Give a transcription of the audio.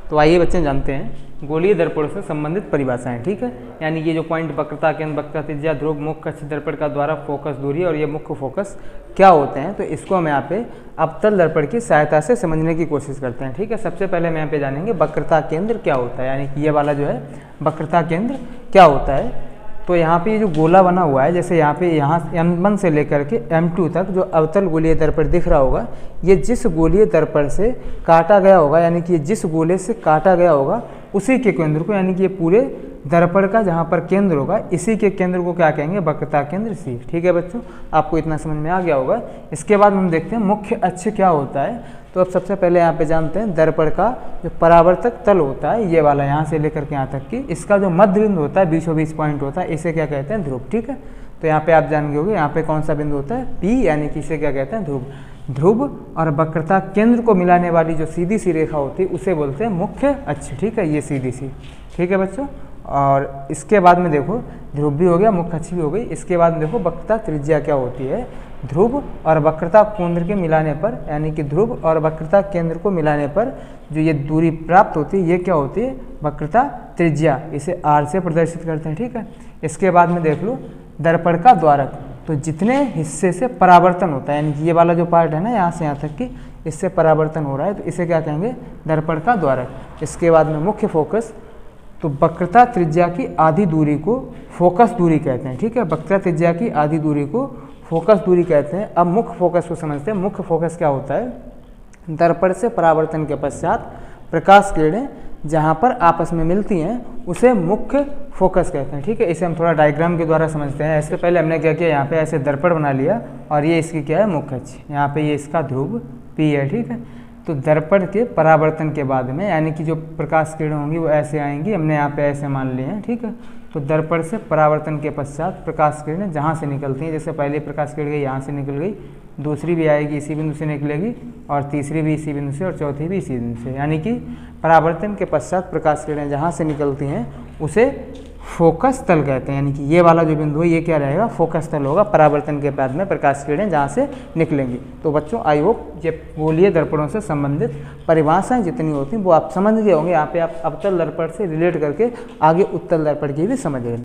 तो आइए बच्चे जानते हैं गोलीय दर्पण से संबंधित परिभाषाएं। ठीक है, यानी ये जो पॉइंट वक्रता केंद्र, वक्रता त्रिज्या, ध्रुव, मुख्य अक्ष दर्पण का द्वारा फोकस दूरी और ये मुख्य फोकस क्या होते हैं, तो इसको हम यहाँ पे अवतल दर्पण की सहायता से समझने की कोशिश करते हैं। ठीक है, सबसे पहले हम यहाँ पे जानेंगे वक्रता केंद्र क्या होता है, यानी कि ये वाला जो है वक्रता केंद्र क्या होता है। तो यहाँ पे ये जो गोला बना हुआ है, जैसे यहाँ पे M1 से लेकर के M2 तक जो अवतल गोलीय दर्पण दिख रहा होगा, ये जिस गोलीय दर्पण से काटा गया होगा, यानी कि जिस गोले से काटा गया होगा उसी के केंद्र को, यानी कि ये पूरे दर्पण का जहाँ पर केंद्र होगा इसी के केंद्र को क्या कहेंगे, वक्रता केंद्र C। ठीक है बच्चों, आपको इतना समझ में आ गया होगा। इसके बाद हम देखते हैं मुख्य अक्ष क्या होता है। तो अब सबसे पहले यहाँ पे जानते हैं दर्पण का जो परावर्तक तल होता है, ये वाला यहाँ से लेकर के यहाँ तक की, इसका जो मध्य बिंदु होता है, बीचों बीच पॉइंट होता है, इसे क्या कहते हैं, ध्रुव। ठीक है, तो यहाँ पे आप जान गए होंगे यहाँ पे कौन सा बिंदु होता है, P, यानी कि इसे क्या कहते हैं, ध्रुव। ध्रुव और वक्रता केंद्र को मिलाने वाली जो सीधी सी रेखा होती है उसे बोलते हैं मुख्य अक्ष। ठीक है, ये सीधी सी। ठीक है बच्चों, और इसके बाद में देखो ध्रुव भी हो गया, मुख्य अक्ष भी हो गई। इसके बाद में देखो वक्रता त्रिज्या क्या होती है। ध्रुव और वक्रता केंद्र के मिलाने पर, यानी कि ध्रुव और वक्रता केंद्र को मिलाने पर जो ये दूरी प्राप्त होती है, ये क्या होती है, वक्रता त्रिज्या। इसे R से प्रदर्शित करते हैं। ठीक है, इसके बाद में देख लो दर्पण का द्वारक, तो जितने हिस्से से परावर्तन होता है, यानी कि ये वाला जो पार्ट है ना यहाँ से यहाँ तक की, इससे परावर्तन हो रहा है, तो इसे क्या कहेंगे, दर्पण का द्वारक। इसके बाद में मुख्य फोकस, तो वक्रता त्रिज्या की आधी दूरी को फोकस दूरी कहते हैं। ठीक है, वक्रता त्रिज्या की आधी दूरी को फोकस दूरी कहते हैं। अब मुख्य फोकस को समझते हैं। मुख्य फोकस क्या होता है, दर्पण से परावर्तन के पश्चात प्रकाश किरणें जहाँ पर आपस में मिलती हैं उसे मुख्य फोकस कहते हैं। ठीक है, इसे हम थोड़ा डायग्राम के द्वारा समझते हैं। इससे पहले हमने क्या किया, यहाँ पे ऐसे दर्पण बना लिया और ये इसकी क्या है, मुख्य अक्ष। यहाँ पे ये इसका ध्रुव P है। ठीक है, तो दर्पण के परावर्तन के बाद में, यानी कि जो प्रकाश किरणें होंगी वो ऐसे आएंगी, हमने यहाँ पे ऐसे मान लिए हैं। ठीक है, तो दर्पण से परावर्तन के पश्चात प्रकाश किरणें जहाँ से निकलती हैं, जैसे पहली प्रकाश किरण गई यहाँ से निकल गई, दूसरी भी आएगी इसी बिंदु से निकलेगी, और तीसरी भी इसी बिंदु से, और चौथी भी इसी बिंदु से। यानी कि परावर्तन के पश्चात प्रकाश किरणें जहाँ से निकलती हैं उसे फोकस तल कहते हैं। यानी कि ये वाला जो बिंदु है ये क्या रहेगा, फोकस तल होगा, परावर्तन के बाद में प्रकाश किरणें जहाँ से निकलेंगी। तो बच्चों आई होप ये गोलीय दर्पणों से संबंधित परिभाषाएं जितनी होती हैं वो आप समझ गए होंगे। यहाँ पे आप अवतल दर्पण से रिलेट करके आगे उत्तल दर्पण की भी समझ गए।